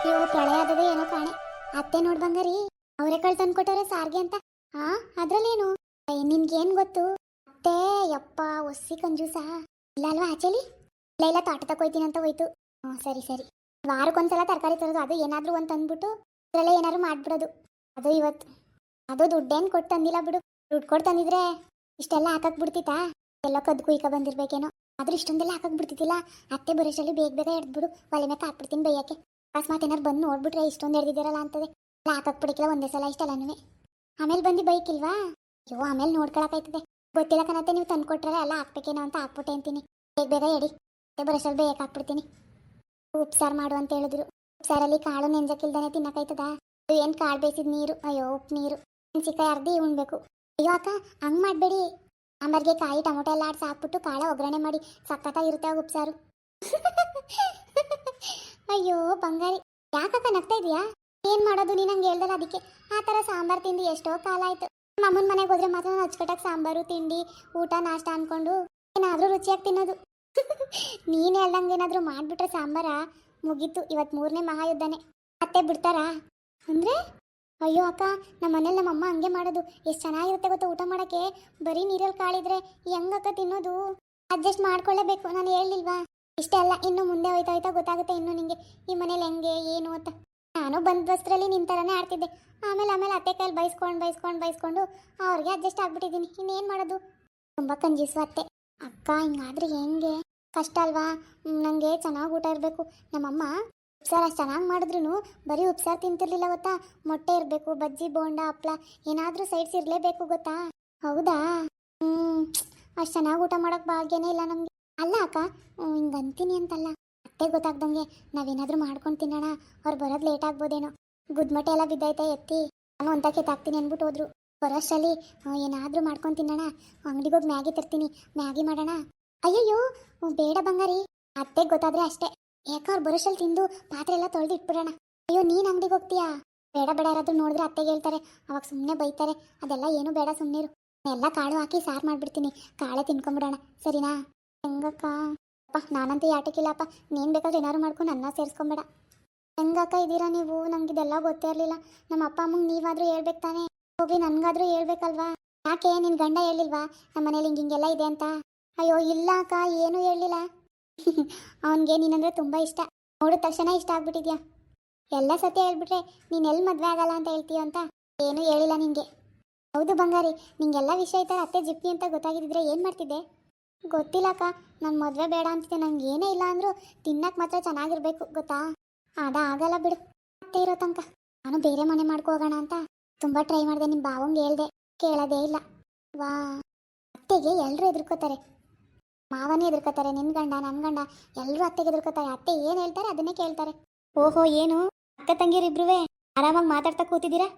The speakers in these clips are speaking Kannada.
ಅಯ್ಯೋ ಪ್ರಳಯ ಆದದ ಏನೋ ಕಾಣೆ. ಅತ್ತೆ ನೋಡ್ ಬಂಗಾರಿ, ಅವರೇ ಕಳ್ ತಂದ್ಕೊಟ್ಟವ್ರೆ ಸಾರ್ಗೆ ಅಂತ. ಹಾ, ಅದ್ರಲ್ಲೇನು ನಿನ್ಗೇನ್ ಗೊತ್ತು? ಅತ್ತೆ ಯಪ್ಪ ಒಸಿ ಕಂಜೂಸ. ಇಲ್ಲ ಅಲ್ವಾ ಆಚೆಲಿ? ಇಲ್ಲ ಇಲ್ಲ, ತೋಟ ತಕೋಯ್ತೀನಿ ಅಂತ ಹೋಯ್ತು. ಹ್ಞೂ ಸರಿ ಸರಿ. ವಾರಕ್ಕೊಂದ್ಸಲ ತರಕಾರಿ ತರೋದು, ಅದು ಏನಾದ್ರೂ ಒಂದು ತಂದ್ಬಿಟ್ಟು ಅದ್ರಲ್ಲೇ ಏನಾದ್ರು ಮಾಡ್ಬಿಡೋದು. ಅದು ಇವತ್ತು ಅದು ದುಡ್ಡೇನು ಕೊಟ್ಟು ತಂದಿಲ್ಲ ಬಿಡು. ದುಡ್ಡು ಕೊಟ್ಟು ತಂದಿದ್ರೆ ಇಷ್ಟೆಲ್ಲ ಹಾಕಕ್ ಬಿಡ್ತಿತ್ತಾ? ಎಲ್ಲ ಕದ್ದು ಕುಯ್ಕ ಬಂದಿರ್ಬೇಕೇನೋ. ಆದ್ರೂ ಇಷ್ಟೊಂದೆಲ್ಲ ಹಾಕಕ್ ಬಿಡ್ತಿದ್ದಿಲ್ಲ. ಅತ್ತೆ ಬರೋಷ್ಟರಲ್ಲಿ ಬೇಗ ಬೇಗ ಎಡ್ದ್ಬಿಡು, ಒಲೆ ಮೇಲೆ ಹಾಕ್ಬಿಡ್ತೀನಿ ಬೈಯಕ್ಕೆ. ಅಕಸ್ಮಾತ್ ಏನಾರು ಬಂದು ನೋಡ್ಬಿಟ್ರೆ ಇಷ್ಟೊಂದು ಎಡ್ದಿದ್ದೀರಲ್ಲ ಅಂತದೆ. ಎಲ್ಲ ಹಾಕಕ್ ಬಿಡಿಕಿಲ್ಲ ಒಂದೇ ಸಲ ಇಷ್ಟಲ್ಲೂ. ಆಮೇಲೆ ಬಂದು ಬೈಕಿಲ್ವಾ? ಅಯ್ಯೋ ಆಮೇಲೆ ನೋಡ್ಕೊಳಕಾಯ್ತದೆ. ಗೊತ್ತಿಲ್ಲ ಕಣತ್ತೆ, ನೀವು ತಂದ್ಕೊಟ್ರೆ ಎಲ್ಲ ಹಾಕ್ಬೇಕೇನೋ ಅಂತ ಹಾಕ್ಬಿಟ್ಟೆ ಅಂತೀನಿ. ಬೇಗ ಬೇಗ ಎಡಿ, ಅತ್ತೆ ಬರೋಷ್ಟರಲ್ಲಿ ಬೇಯಕ್ಕೆ ಹಾಕ್ಬಿಡ್ತೀನಿ. ಉಪ್ಸಾರು ಮಾಡು ಅಂತ ಹೇಳಿದ್ರು. ಉಪ್ಸಾರಲ್ಲಿ ಕಾಳು ನೆಂಜಕ್ಕಿಲ್ದಾನೆ ತಿನ್ನಕಾಯ್ತದ? ಏನು ಕಾಳು ಬೇಯಿಸಿದ ನೀರು, ಅಯ್ಯೋ ಉಪ್ಪು ನೀರು, ಮೆಣಸಿಕಾಯಿ ಅರ್ಧಿ ಉಣ್ಬೇಕು. ಅಯ್ಯೋ ಅಕ್ಕ, ಹಂಗೆ ಮಾಡಬೇಡಿ. ಸಾಂಬಾರಿಗೆ ಕಾಯಿ ಟೊಮೊಟೊ ಎಲ್ಲ ಆಡ್ಸಿ ಹಾಕ್ಬಿಟ್ಟು ಕಾಳ ಒಗ್ಗರಣೆ ಮಾಡಿ ಸಕ್ಕತ್ತಾಗಿರುತ್ತೆ ಆ ಉಪ್ಸಾರು. ಅಯ್ಯೋ ಬಂಗಾರಿ, ಯಾಕಕ್ಕ ನಗ್ತಾ ಇದೀಯಾ? ಏನ್ ಮಾಡೋದು, ನೀನು ಹಂಗೆ ಹೇಳ್ದಲ್ಲ ಅದಕ್ಕೆ. ಆ ಥರ ಸಾಂಬಾರು ತಿಂದು ಎಷ್ಟೋ ಕಾಲ ಆಯ್ತು. ನಮ್ಮ ಅಮ್ಮನ ಮನೆಗೆ ಹೋದ್ರೆ ಮಾತ್ರ ನಾನು ಅಚ್ಚುಕಟ್ಟಾಗಿ ಸಾಂಬಾರು ತಿಂಡಿ ಊಟ ನಾಷ್ಟ ಅನ್ಕೊಂಡು ಏನಾದರೂ ರುಚಿಯಾಗಿ ತಿನ್ನೋದು. ನೀನು ಹೇಳ್ದಂಗೆ ಏನಾದರೂ ಮಾಡಿಬಿಟ್ರೆ ಸಾಂಬಾರ ಮುಗೀತು. ಇವತ್ತು 3ನೇ ಮಹಾಯುದ್ಧನೇ. ಅತ್ತೆ ಬಿಡ್ತಾರಾ ಅಂದರೆ? ಅಯ್ಯೋ ಅಕ್ಕ, ನಮ್ಮ ಮನೇಲಿ ನಮ್ಮಮ್ಮ ಹಂಗೆ ಮಾಡೋದು. ಎಷ್ಟು ಚೆನ್ನಾಗಿರುತ್ತೆ ಗೊತ್ತಾ ಊಟ ಮಾಡೋಕ್ಕೆ. ಬರೀ ನೀರಲ್ಲಿ ಕಾಳಿದ್ರೆ ಹೆಂಗಕ್ಕ ತಿನ್ನೋದು? ಅಡ್ಜಸ್ಟ್ ಮಾಡ್ಕೊಳ್ಳೇಬೇಕು. ನಾನು ಹೇಳಿಲ್ವಾ? ಇಷ್ಟೇ ಅಲ್ಲ, ಇನ್ನು ಮುಂದೆ ಹೋಯ್ತಾ ಹೋಯ್ತಾ ಗೊತ್ತಾಗುತ್ತೆ ಇನ್ನು ನಿಂಗೆ ಈ ಮನೇಲಿ ಹೆಂಗೆ ಏನು ಅಂತ. ನಾನು ಬಂದ ಬಸ್ರಲ್ಲಿ ನಿನ್ನ ಥರನೇ ಆಡ್ತಿದ್ದೆ. ಆಮೇಲೆ ಅತ್ತೆ ಕೈಯಲ್ಲಿ ಬೈಸ್ಕೊಂಡು ಅವ್ರಿಗೆ ಅಡ್ಜಸ್ಟ್ ಆಗ್ಬಿಟ್ಟಿದ್ದೀನಿ. ಇನ್ನೇನು ಮಾಡೋದು? ತುಂಬ ಕಂಜೀಸು ಅತ್ತೆ. ಅಕ್ಕ ಹಿಂಗಾದ್ರೆ ಹೆಂಗೆ? ಕಷ್ಟ ಅಲ್ವಾ? ನನಗೆ ಚೆನ್ನಾಗಿ ಊಟ ಇರಬೇಕು. ನಮ್ಮಮ್ಮ ಉಪ್ಸಾರು ಅಷ್ಟು ಚೆನ್ನಾಗಿ ಮಾಡಿದ್ರು ಬರೀ ಉಪ್ಸಾರು ತಿಂತಿರ್ಲಿಲ್ಲ ಗೊತ್ತಾ. ಮೊಟ್ಟೆ ಇರಬೇಕು, ಬಜ್ಜಿ ಬೋಂಡ ಹಪ್ಳ ಏನಾದರೂ ಸೈಡ್ಸ್ ಇರಲೇಬೇಕು ಗೊತ್ತಾ. ಹೌದಾ? ಅಷ್ಟು ಚೆನ್ನಾಗಿ ಊಟ ಮಾಡೋಕ್ಕೆ ಭಾಗ್ಯನೇ ಇಲ್ಲ ನಮಗೆ. ಅಲ್ಲ ಅಕ್ಕ, ಹಿಂಗೆ ಅಂತೀನಿ ಅಂತಲ್ಲ. ಅತ್ತೆ ಗೊತ್ತಾಗ್ದಂಗೆ ನಾವೇನಾದರೂ ಮಾಡ್ಕೊಂಡು ತಿನ್ನೋಣ, ಅವ್ರು ಬರೋದು ಲೇಟ್ ಆಗ್ಬೋದೇನೋ. ಗುದ್ಮಟೆ ಎಲ್ಲ ಬಿದ್ದೈತೆ ಎತ್ತಿ ನಾನು ಅಂತ ಕೆತ್ತಾಕ್ತೀನಿ ಅಂದ್ಬಿಟ್ಟು ಹೋದ್ರು. ಬರೋಷ್ಟರಲ್ಲಿ ಏನಾದರೂ ಮಾಡ್ಕೊಂಡು ತಿನ್ನೋಣ. ಅಂಗಡಿಗೆ ಹೋಗಿ ಮ್ಯಾಗಿ ತರ್ತೀನಿ, ಮ್ಯಾಗಿ ಮಾಡೋಣ. ಅಯ್ಯಯ್ಯೋ ಬೇಡ ಬಂಗಾರಿ, ಅತ್ತೆಗೆ ಗೊತ್ತಾದ್ರೆ ಅಷ್ಟೇ. ಯಾಕೆ ಅವ್ರು ಬರೋಷ್ಟಲ್ಲಿ ತಿಂದು ಪಾತ್ರೆ ಎಲ್ಲ ತೊಳೆದು ಇಟ್ಬಿಡೋಣ. ಅಯ್ಯೋ ನೀನು ಅಂಗಡಿಗೆ ಹೋಗ್ತೀಯಾ? ಬೇಡ ಬೇಡ, ಯಾರಾದರೂ ನೋಡಿದ್ರೆ ಅತ್ತೆಗೆ ಹೇಳ್ತಾರೆ, ಅವಾಗ ಸುಮ್ಮನೆ ಬೈತಾರೆ. ಅದೆಲ್ಲ ಏನು ಬೇಡ, ಸುಮ್ಮನಿರು. ಎಲ್ಲ ಕಾಳು ಹಾಕಿ ಸಾರು ಮಾಡಿಬಿಡ್ತೀನಿ, ಕಾಳೆ ತಿನ್ಕೊಂಬಿಡೋಣ. ಸರಿನಾ? ಹೆಂಗಕ್ಕ? ಅಪ್ಪ ನಾನಂತೂ ಯಾಟಕ್ಕಿಲ್ಲಪ್ಪ. ನೀನು ಬೇಕಾದ್ರೆ ಏನಾದ್ರು ಮಾಡ್ಕೊಂಡು ಅನ್ನ ಸೇರಿಸ್ಕೊಂಬೇಡ. ಹೆಂಗಕ್ಕ ಇದ್ದೀರಾ ನೀವು? ನಂಗೆ ಇದೆಲ್ಲ ಗೊತ್ತೇ ಇರಲಿಲ್ಲ. ನಮ್ಮ ಅಪ್ಪ ಅಮ್ಮಂಗೆ ನೀವಾದರೂ ಹೇಳ್ಬೇಕು ತಾನೇ. ಹೋಗಿ ನನಗಾದ್ರೂ ಹೇಳ್ಬೇಕಲ್ವಾ? ಯಾಕೆ ನಿನ್ನ ಗಂಡ ಹೇಳಿಲ್ವಾ ನಮ್ಮ ಮನೇಲಿ ಹಿಂಗೆಲ್ಲ ಇದೆ ಅಂತ? ಅಯ್ಯೋ ಇಲ್ಲ ಅಕ್ಕ, ಏನೂ ಹೇಳಲಿಲ್ಲ. ಅವನಿಗೆ ನೀನಂದ್ರೆ ತುಂಬ ಇಷ್ಟ. ನೋಡಿದ ತಕ್ಷಣ ಇಷ್ಟ ಆಗ್ಬಿಟ್ಟಿದ್ಯಾ. ಎಲ್ಲ ಸತ್ಯ ಹೇಳ್ಬಿಟ್ರೆ ನೀನು ಎಲ್ಲಿ ಮದುವೆ ಆಗಲ್ಲ ಅಂತ ಹೇಳ್ತೀಯ ಅಂತ ಏನೂ ಹೇಳಿಲ್ಲ ನಿನಗೆ. ಹೌದು ಬಂಗಾರಿ, ನಿಂಗೆಲ್ಲ ವಿಷಯ ಈ ಥರ ಅತ್ತೆ ಜಿಪ್ನಿ ಅಂತ ಗೊತ್ತಾಗಿದ್ದಿದ್ರೆ ಏನು ಮಾಡ್ತಿದ್ದೆ? ಗೊತ್ತಿಲ್ಲಕ್ಕ, ನಾನು ಮದುವೆ ಬೇಡ ಅಂತಿದ್ದೆ. ನಂಗೆ ಏನೇ ಇಲ್ಲ ಅಂದರೂ ತಿನ್ನಕ್ಕೆ ಮಾತ್ರ ಚೆನ್ನಾಗಿರ್ಬೇಕು ಗೊತ್ತಾ. ಆಗಲ್ಲ ಬಿಡು, ಅತ್ತೆ ಇರೋ ತನಕ. ನಾನು ಬೇರೆ ಮನೆ ಮಾಡ್ಕೊ ಹೋಗೋಣ ಅಂತ ತುಂಬ ಟ್ರೈ ಮಾಡಿದೆ. ನಿಮ್ಮ ಭಾವಂಗೆ ಹೇಳ್ದೆ, ಕೇಳೋದೇ ಇಲ್ಲ. ವಾ, ಅತ್ತೆಗೆ ಎಲ್ಲರೂ ಎದುರ್ಕೋತಾರೆ. ಮಾವನೇ ಎದುರ್ಕೋತಾರೆ, ನಿನ್ನ ಗಂಡ ನನ್ನ ಗಂಡ ಎಲ್ಲರೂ ಅತ್ತೆಗೆ ಎದುರ್ಕೋತಾರೆ. ಅತ್ತೆ ಏನು ಹೇಳ್ತಾರೆ ಅದನ್ನೇ ಕೇಳ್ತಾರೆ. ಓಹೋ, ಏನು ಅಕ್ಕ ತಂಗಿಯರಿಬ್ರುವೆ ಆರಾಮಾಗಿ ಮಾತಾಡ್ತಾ ಕೂತಿದ್ದೀರಾ?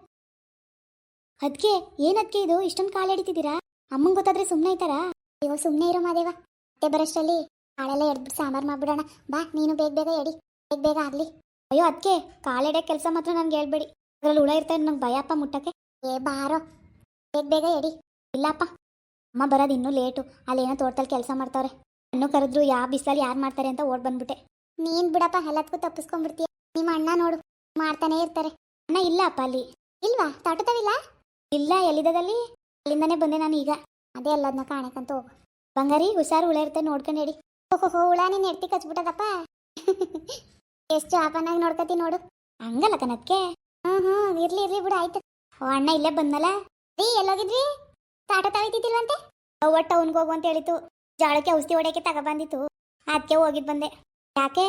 ಅದಕ್ಕೆ ಏನದಕ್ಕೆ ಇದು ಇಷ್ಟೊಂದು ಕಾಲು ಹಿಡಿತಿದ್ದೀರಾ? ಅಮ್ಮಂಗೆ ಗೊತ್ತಾದ್ರೆ ಸುಮ್ಮನೆ ಐತಾರಾ? ಅಯ್ಯೋ ಸುಮ್ಮನೆ ಇರೋ ಮಾದೇವ. ಅತ್ತೆ ಬರೋಷ್ಟರಲ್ಲಿ ಕಾಳೆಲ್ಲ ಎಡ್ಬಿಟ್ಟು ಸಾಂಬಾರು ಮಾಡ್ಬಿಡೋಣ. ಬಾ ನೀನು ಬೇಗ ಬೇಗ ಎಡಿ, ಬೇಗ ಬೇಗ ಆಗಲಿ. ಅಯ್ಯೋ ಅದಕ್ಕೆ ಕಾಲೆಡೆ ಕೆಲಸ ಮಾತ್ರ ನನಗೆ ಹೇಳ್ಬೇಡಿ. ಅದರಲ್ಲಿ ಹುಳ ಇರ್ತಾರೆ, ನಂಗೆ ಭಯಪ್ಪ ಮುಟ್ಟಕ್ಕೆ. ಬಾರೋ ಬೇಗ ಬೇಗ ಎಡಿ. ಇಲ್ಲಪ್ಪ, ಅಮ್ಮ ಬರೋದು ಇನ್ನೂ ಲೇಟು. ಅಲ್ಲೇನೋ ತೋಟದಲ್ಲಿ ಕೆಲಸ ಮಾಡ್ತಾವ್ರೆ. ಹಣ್ಣು ಕರೆದ್ರು ಯಾವ ಬಿಸಿಲಲ್ಲಿ ಯಾರು ಮಾಡ್ತಾರೆ ಅಂತ ಓಡ್ ಬಂದ್ಬಿಟ್ಟೆ. ನೀನು ಬಿಡಪ್ಪ, ಎಲ್ಲದಕ್ಕೂ ತಪ್ಪಿಸ್ಕೊಂಡ್ಬಿಡ್ತೀಯ. ನಿಮ್ಮ ಅಣ್ಣ ನೋಡು ಮಾಡ್ತಾನೆ ಇರ್ತಾರೆ. ಅಣ್ಣ ಇಲ್ಲ ಅಪ್ಪ ಅಲ್ಲಿ. ಇಲ್ವಾ? ತೋಟದವಿಲ್ಲ? ಇಲ್ಲ, ಎಲ್ಲಿದ್ದದಲ್ಲಿ? ಅಲ್ಲಿಂದಾನೇ ಬಂದೆ ನಾನು ಈಗ. ಅದೇ ಎಲ್ಲದನ್ನ ಕಾಣಕಂತ ಹೋಗು. ಬಂಗಾರಿ ಹುಷಾರು, ಹುಳ ಇರ್ತಾರೆ ನೋಡ್ಕೊಂಡು ಹೇಳಿ. ಓಹೋ, ಹುಳ ನೀನು ಎಡ್ತಿ ಕಚ್ಬಿಟ್ಟದಪ್ಪ. ಎಷ್ಟು ಆಪನಾಗಿ ನೋಡ್ಕತಿ ನೋಡು. ಹಂಗಲ್ಲ ಕನಕ್ಕೆ. ಇರ್ಲಿ ಬಿಡು ಆಯ್ತು. ಓ ಅಣ್ಣ ಇಲ್ಲೇ ಬಂದಲ್ಲ. ರೀ ಎಲ್ಲೋಗಿದ್ರಿ? ತಾಟ ತವಿತಿಲ್ವಂತೆ. ಒಟ್ಟು ಅವ್ನಿಗೆ ಹೋಗು ಅಂತ ಹೇಳಿತು. ಜೋಳಕ್ಕೆ ಔಷಧಿ ಹೊಡೆಯಕ್ಕೆ ತಗೊಬಂದಿತ್ತು, ಅದಕ್ಕೆ ಹೋಗಿದ್ ಬಂದೆ. ಯಾಕೆ?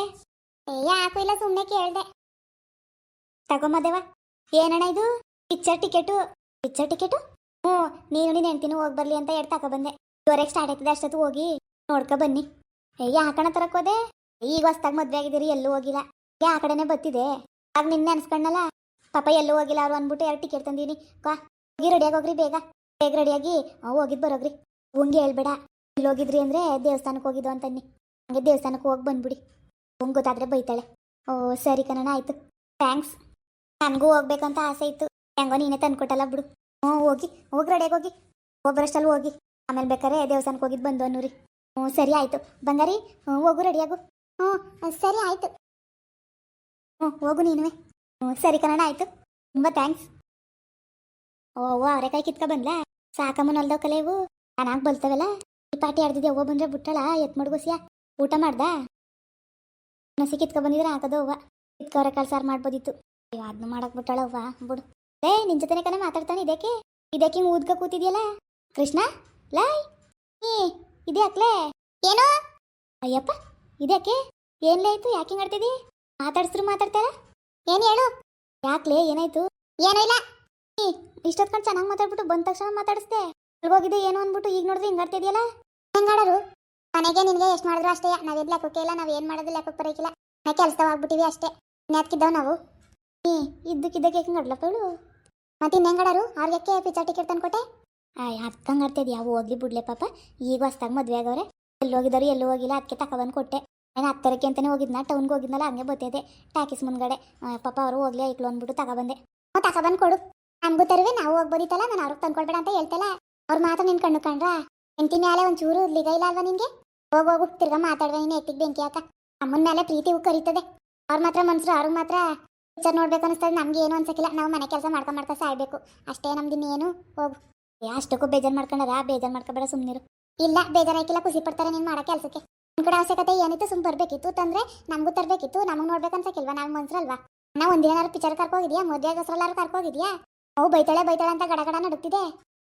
ಯಾಕೂ ಇಲ್ಲ, ಸುಮ್ಮನೆ ಕೇಳ್ದೆ. ತಗೊಂಬದೇವ. ಏನಣ್ಣ ಇದು? Picture ticket? ಹ್ಞೂ, ನೀನು ನೀನು ಹೆಂಡ್ತಿನೂ ಹೋಗಿ ಬರಲಿ ಅಂತ ಹೇಳಿ ತಗೊಬಂದೆ. ಜೋರಾಗಿ ಸ್ಟಾರ್ಟ್ ಆಯ್ತದೆ, ಅಷ್ಟೊತ್ತು ಹೋಗಿ ನೋಡ್ಕೊ ಬನ್ನಿ. ಯಾಕಣ ತರಕೋದೆ? ಈಗ ಹೊಸ್ದಾಗಿ ಮದುವೆ ಆಗಿದ್ದೀರಿ, ಎಲ್ಲೂ ಹೋಗಿಲ್ಲ. ಆ ಕಡೆನೇ ಬತ್ತಿದೆ. ಆಗ ನಿನ್ನೆ ಅನ್ಸ್ಕೊಂಡಲ್ಲ, ಪಾಪ ಎಲ್ಲೂ ಹೋಗಿಲ್ಲ ಅವ್ರು ಅಂದ್ಬಿಟ್ಟು 2 ಟಿಕೆಟ್ ತಂದೀನಿ. ಹೋಗಿ ರೆಡಿಯಾಗಿ ಹೋಗ್ರಿ, ಬೇಗ ರೆಡಿಯಾಗಿ ಹೋಗಿದ್ದು ಬರೋಗ್ರಿ. ಹಂಗೆ ಹೇಳ್ಬೇಡ. ಇಲ್ಲಿ ಹೋಗಿದ್ರಿ ಅಂದರೆ ದೇವಸ್ಥಾನಕ್ಕೆ ಹೋಗಿದ್ದು ಅಂತನ್ನಿ. ಹಂಗೆ ದೇವಸ್ಥಾನಕ್ಕೆ ಹೋಗಿ ಬಂದ್ಬಿಡಿ. ಹಂಗೆ ಗೊತ್ತಾದ್ರೆ ಬೈತಾಳೆ. ಓ ಸರಿ ಕಣಣ್ಣ, ಆಯಿತು, ಥ್ಯಾಂಕ್ಸ್. ನನಗೂ ಹೋಗ್ಬೇಕಂತ ಆಸೆ ಇತ್ತು, ಹೆಂಗೋ ನೀನೇ ತಂದ್ಕೊಟ್ಟಲ್ಲ ಬಿಡು. ಹೋಗಿ ರೆಡಿಯಾಗಿ ಹೋಗಿ, ಒಬ್ಬರಷ್ಟಲ್ಲಿ ಹೋಗಿ ಆಮೇಲೆ ಬೇಕಾದ್ರೆ ದೇವಸ್ಥಾನಕ್ಕೆ ಹೋಗಿದ್ದು ಬಂದು ಅನ್ನೂರಿ. ಸರಿ ಆಯಿತು ಬಂಗಾರಿ, ಹೋಗು ರೆಡಿಯಾಗು. ಸರಿ ಆಯಿತು. ಹ್ಞೂ ಹೋಗು ನೀನುವೆ. ಹ್ಞೂ ಸರಿ ಕನ್ನಡ ಆಯಿತು. ತುಂಬ ಥ್ಯಾಂಕ್ಸ್. ಓ ಅವರೆಕಾಯಿ ಕಿತ್ಕ ಬಂದ್ಲಾ? ಸಾಕಮ್ಮನ ಅಲ್ದವ ಕಲೇವು ಚೆನ್ನಾಗಿ ಬಲ್ತವಲ್ಲ. ಈ ಪಾಟಿ ಆಡ್ದಿದ್ದೆ ಅವ್ವ ಬಂದ್ರೆ ಬಿಟ್ಟಳ ಎತ್ ಮಡ್ಗೋಸಿಯ ಊಟ ಮಾಡ್ದ? ನಸಿ ಕಿತ್ಕ ಬಂದಿದ್ರೆ ಹಾಕದು ಅವ್ವ. ಕಿತ್ಕವ್ರೆ ಸಾರು ಮಾಡ್ಬೋದಿತ್ತು. ಅಯ್ಯೋ ಅದನ್ನ ಮಾಡಕ್ ಬಿಟ್ಟಾಳ ಅವ್ವ. ಬಿಡು. ನಿನ್ ಜೊತೆನೆ ಕಣ ಮಾತಾಡ್ತಾನೆ. ಇದಕ್ಕೆ ಹಿಂಗೆ ಊದ್ಕ ಕೂತಿದ್ಯಲ್ಲ ಕೃಷ್ಣ. ಲಾಯ್ ಈ ಇದೇ ಹಾಕ್ಲೆ ಏನೋ. ಅಯ್ಯಪ್ಪ ಇದ್ಯಾಕೆ ಏನ್ಲೇ ಆಯ್ತು? ಯಾಕೆ ಹಿಂಗೆ ಆಡ್ತಿದಿ? ಮಾತಾಡ್ತಾರ. ಏನು ಹೇಳು? ಯಾಕ್ಲೇ ಏನಾಯ್ತು? ಏನೂ ಇಲ್ಲ. ಇಷ್ಟೊತ್ಕೊಂಡು ಚೆನ್ನಾಗಿ ಮಾತಾಡ್ಬಿಟ್ಟು ಬಂದ ತಕ್ಷಣ ಮಾತಾಡಿಸ್ದೆ. ಅಲ್ಗೋಗಿದೆ ಏನು ಅಂದ್ಬಿಟ್ಟು ಈಗ ನೋಡಿದ್ರೆ ಹಿಂಗಾಡ್ತಿದ್ಯಲ್ಲ. ಹೆಂಗಾಡೋರು ಮನೆಗೆ ನಿನ್ಗೆ ಎಷ್ಟು ಮಾಡಿದ್ರು ಅಷ್ಟೇ. ನಾವೆದ್ ಲೆಕ್ಕಕ್ಕೆ ಇಲ್ಲ, ನಾವ್ ಏನ್ ಮಾಡೋದು ಲೆಕ್ಕಕ್ಕೆ ಬರೋಕಿಲ್ಲ. ನಾ ಕೆಲ್ಸವಾಗ್ಬಿಟ್ಟಿವಿ ಅಷ್ಟೇ. ನ್ಯಾತ್ಕಿದ್ದಾವ್ ನಾವು. ಇದ್ದಕ್ಕಿದ್ದಕ್ಕೆ ಹಿಂಗಡ್ಲಪ್ಪ ಇವಳು. ಮತ್ತೆ ಇನ್ನೆಂಗಾಡೋರು ಅವ್ರಿಗೆ ಪಿಚ್ಚರ್ ಟಿಕೆಟ್ ತಂದ್ಕೊಟ್ಟೆ. ಅಕ್ಕಂಗೆ ಆಡ್ತಿದ್ಯಾ? ಹೋಗ್ಲಿ ಬಿಡ್ಲೆ ಪಾಪ. ಈಗ ಹೊಸ್ದಾಗ ಮದ್ವೆ ಆಗವ್ರೆ. ಎಲ್ಲಿ ಹೋಗಿದಾರು ಎಲ್ಲೂ ಹೋಗಿಲ್ಲ. ಅದಕ್ಕೆ ತಗೊಬಂದು ಕೊಟ್ಟೆ. ನಾನು 10 ಅಂತಾನೆ ಹೋಗಿದ್ನ, ಟೌನ್ಗೆ ಹೋಗಿದ್ನಲ್ಲ ಹಂಗೆ ಬತ್ತಿದೆ ಟಾಕೀಸ್ ಮುಂದ್ಗಡೆ. ಪಾಪ ಅವರು ಹೋಗ್ಲಿ ಐಕ್ಳು ಅಂದ್ಬಿಟ್ಟು ತಗೊಬಂದೆ. ತಗೊಬಂದು ಕೊಡು. ನಮಗೂ ತರುವೆ, ನಾವು ಹೋಗ್ಬೋದಿತ್ತಲ್ಲ. ನಾನು ಅವ್ರಿಗೆ ತಂದ್ಕೊಡ್ಬೇಡ ಅಂತ ಹೇಳ್ತಲ್ಲ. ಅವ್ರ ಮಾತ್ರ ನಿನ್ ಕಣ್ಣು ಕಂಡ್ರ ಎಂಟಿ ಮೇಲೆ ಒಂಚೂರು ಲಿಗ ಇಲ್ಲ ಅಲ್ವಾ ನಿನ್ಗೆ? ಹೋಗೋಗು ತಿರ್ಗಾ ಮಾತಾಡುವೆ. ನೀನು ಎತ್ತಿಗೆ ಬೆಂಕಿ ಹಾಕ. ಅಮ್ಮನ ಮೇಲೆ ಪ್ರೀತಿ ಕರೀತದೆ. ಅವ್ರ ಮಾತ್ರ ಮನ್ಸರು. ಅವ್ರಿಗೆ ಮಾತ್ರ ಪಿಕ್ಚರ್ ನೋಡ್ಬೇಕು ಅನಿಸ್ತದೆ. ನಮ್ಗೆ ಏನು ಅನ್ಸಕ್ಕಿಲ್ಲ. ನಾವು ಮನೆ ಕೆಲಸ ಮಾಡ್ಕೊಂಡ್ ಸಾಯ್ಬೇಕು ಅಷ್ಟೇ. ನಮ್ದಿನ್ನೇನು. ಹೋಗು. ಅಷ್ಟಕ್ಕೂ ಬೇಜಾರು ಮಾಡ್ಕೊಂಡಾರ? ಬೇಜಾರು ಮಾಡ್ಕೊಬೇಡ, ಸುಮ್ಮನಿರು. ಇಲ್ಲ ಬೇಜಾರಾಯ್ಕಿಲ್ಲ, ಖುಷಿ ಪಡ್ತಾರೆ ನೀನು ಮಾಡೋ ಕೆಲಸಕ್ಕೆ. ನಿನ್ ಕಡೆ ಅವಶ್ಯಕತೆ ಏನಿತ್ತು ಸುಮ್ ಬರ್ಬೇಕಿತ್ತು. ತಂದ್ರೆ ನಮಗೂ ತರಬೇಕಿತ್ತು. ನಮಗೆ ನೋಡ್ಬೇಕನ್ಸಕ್ಕಿಲ್ವಾ? ನಾವು ಮನ್ಸರಲ್ವಾ? ನಾವು ಒಂದಿನಾರು ಪಿಕ್ಚರ್ ಕರ್ಕೋಗಿದ್ಯಾ? ಮದುವೆ ದಸರಲ್ಲಾರು ಕರ್ಕೋಗಿದ್ಯಾ? ಅವು ಬೈತಾಳೆ ಅಂತ ಗಡಗಡ ನಡುತ್ತಿದೆ.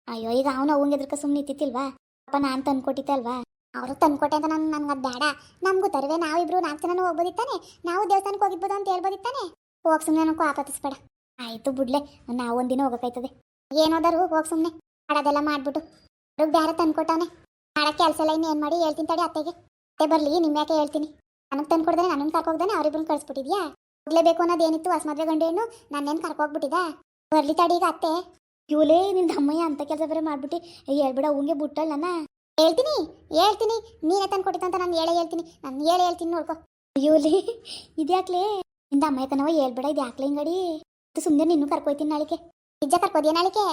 ಅಯ್ಯೋ ಈಗ ಅವನು ಅವಂಗೆ ಎದ್ರಕ ಸುಮ್ಮನೆ ಇತ್ತಿತ್ತಿಲ್ವಾ? ಅಪ್ಪ ನಾನು ತಂದ್ಕೊಟ್ಟಿದ್ದೆ ಅಲ್ವಾ? ಅವ್ರಿಗೆ ತಂದ್ಕೊಟ್ಟೆ ಅಂತ ನನ್ಗೆ ಅದು ಬೇಡ. ನಮಗೂ ತರುವೆ. ನಾವಿಬ್ರು 4 ಜನ ಹೋಗ್ಬೋದಿತ್ತಾನೆ. ನಾವು ದೇವಸ್ಥಾನಕ್ಕೆ ಹೋಗಿರ್ಬೋದು ಅಂತ ಹೇಳ್ಬೋದಿತ್ತಾನೆ. ಹೋಗಿ ಸುಮ್ಮನೆ ನನಗೂ ಆಪತ್ತಿಸ್ಬೇಡ. ಆಯ್ತು ಬಿಡ್ಲೆ, ನಾವು ಒಂದಿನ ಹೋಗೋಕ್ಕಾಯ್ತದೆ. ಏನೋದಾರು ಹೋಗಿ ಸುಮ್ಮನೆ ಮಾಡೋದೆಲ್ಲ ಮಾಡ್ಬಿಟ್ಟು. ಅವ್ರಿಗೆ ಬೇರೆ ತಂದ್ಕೊಟ್ಟವನೆ. ಮಾಡೋ ಕೆಲಸ ಎಲ್ಲ ಇನ್ನೇನು ಮಾಡಿ ಹೇಳ್ತೀನಿ ತಡಿ ಅತ್ತೆಗೆ. ಅತ್ತೆ ಬರಲಿ, ನಿಮ್ಮ ಯಾಕೆ ಹೇಳ್ತೀನಿ. ನನಗೆ ತಂದ್ಕೊಡ್ದಾನೆ, ನನ್ನನ್ನು ಕರ್ಕೋಗ್ದಾನೆ. ಅವರಿಬ್ಬರನ್ನ ಕಳಿಸ್ಬಿಟ್ಟಿದ್ಯಾ? ಹೋಗ್ಲೇಬೇಕು ಅನ್ನೋದೇನಿತ್ತು? ಹೊಸ ಮದುವೆ ಗಂಡು ಹೆಣ್ಣು ನನ್ನೇನು ಕರ್ಕೋಗ್ಬಿಟ್ಟಿದ? ಬರ್ಲಿ ತಡಿ ಈಗ ಅತ್ತೆ. ಇವಲೇ ನಿನ್ನ ಅಮ್ಮಯ್ಯ ಅಂತ ಕೆಲಸ ಬೇರೆ ಮಾಡ್ಬಿಟ್ಟು ಹೇಳ್ಬಿಡ. ಅವಂಗೆ ಬಿಟ್ಟಲ್ಲ ನನ್ನ. ಹೇಳ್ತೀನಿ ನೀನೇ ತಂದು ಕೊಟ್ಟಿದ್ದಂತ ನಾನು ಹೇಳ್ತೀನಿ. ನೋಡ್ಕೊ. ಇವಲೇ ಇದ್ಯಾಕ್ಲೇ ನಿಂದ ಅಮ್ಮಯ್ಯತನವ ಹೇಳ್ಬೇಡ. ಇದು ಯಾಕ್ಲೆ ಹಿಂಗಡಿ? ಸುಮ್ಮನೆ ನಿನ್ನೂ ಕರ್ಕೊಯ್ತೀನಿ ನಾಳಿಕೆ. ನಿಜ ಕರ್ಕೋದಿಯ ನಾಳಿಕೆ?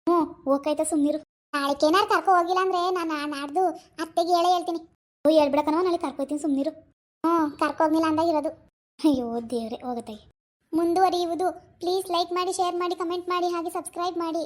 ಹ್ಞೂ ಹೋಗ್ಕಾಯ್ತ ಸುಮ್ಮನಿರು. ನಾಳಿಕೆ ಏನಾರು ಕರ್ಕೊ ಹೋಗಿಲ್ಲ ಅಂದ್ರೆ ನಾನು ನಾಡ್ದು ಅತ್ತೆಗೆ ಹೇಳ್ತೀನಿ. ಹೇಳ್ಬಿಡಕನವ ನಾಳೆ ಕರ್ಕೊಯ್ತೀನಿ ಸುಮ್ಮನಿರು. ಕರ್ಕೋಗ್ಲಿಲ್ಲ ಅಂದಾಗಿರೋದು. ಅಯ್ಯೋ ದೇವ್ರೆ ಹೋಗತ್ತಾಗಿ. ಮುಂದುವರಿಯುವುದು. ಪ್ಲೀಸ್ ಲೈಕ್ ಮಾಡಿ, ಶೇರ್ ಮಾಡಿ, ಕಮೆಂಟ್ ಮಾಡಿ, ಹಾಗೆ ಸಬ್ಸ್ಕ್ರೈಬ್ ಮಾಡಿ.